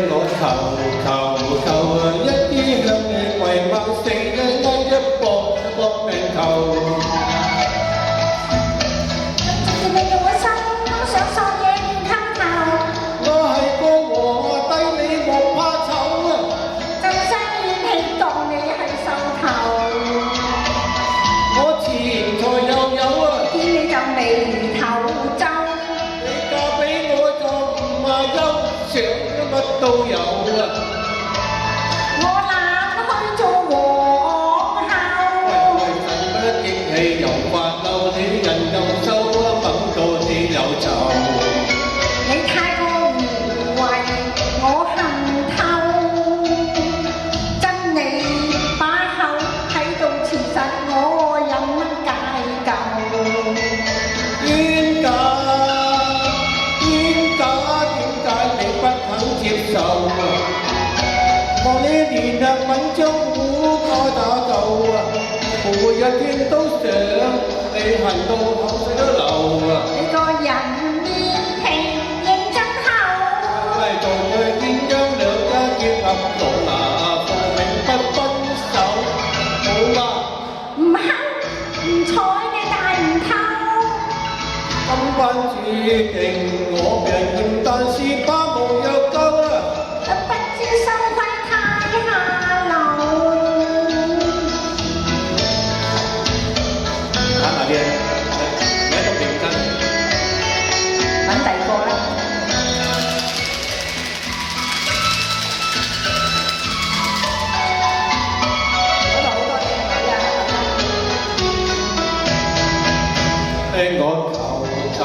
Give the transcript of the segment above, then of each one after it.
我求一啲向你跪拜，死一搏搏命求。你令我心想索嘢亂襟頭，我係個皇帝，你莫怕醜啊！就生怨氣當你係獸頭，我錢財又有啊，見你就眉頭皺。你嫁俾我就唔係憂，想乜都有啊！我懶去做皇后，為神不激氣又發嬲，你人又瘦啊，猛到你又醜。你太過愚慧，我恨透。真理把口喺度，其實我有乜解救？冤假點解你不肯接受啊？望你連日文章苦瓜打救啊！每一天都想你恨到口水都流啊！你個人面皮認真厚，為做對鴛鴦兩家結合到牙縫永不分手，好啊！唔肯唔睬你大唔透。今晚注定我命厭，但是把無藥救啊！不知收費太下流。睇埋啲嘢，你喺度認真。揾第二個啦。嗰度好多靚女啊！我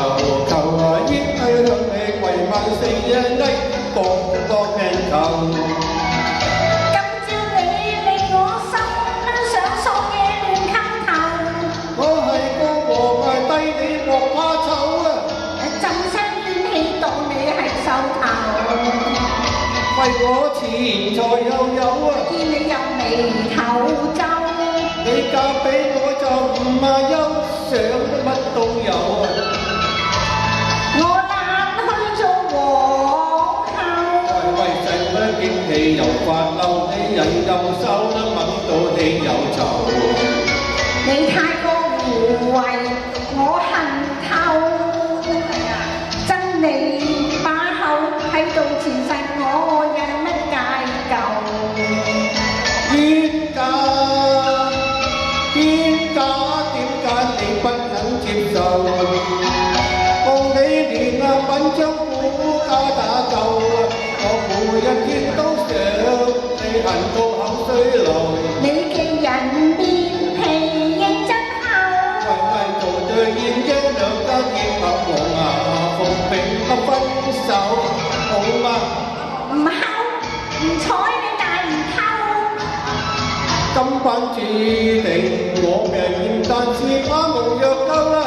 求啊，應係向你跪拜四一搏命求。今朝你令我心想索嘢亂襟頭，我係個皇帝，你莫怕醜啊！陣聲怨氣當你係獸頭，為我錢財又有啊！見你有眉頭皺。你嫁俾我就唔係憂，想乜都有啊！我懶去做皇后，為勢不激氣又發嬲，你人又瘦啦，猛到你又醜。你太過愚慧，我恨透。真理把口喺度，前世我有乜解救？冤假點解你不肯接受？望你連文章苦家打救啊！我每一天都想你恨到口水流。你嘅人面皮認真厚，為做對鴛鴦兩家結合，我牙縫永不分手，好嗎？唔睺唔睬你大唔透。今晚注定我命厭，但是怕無藥救啊！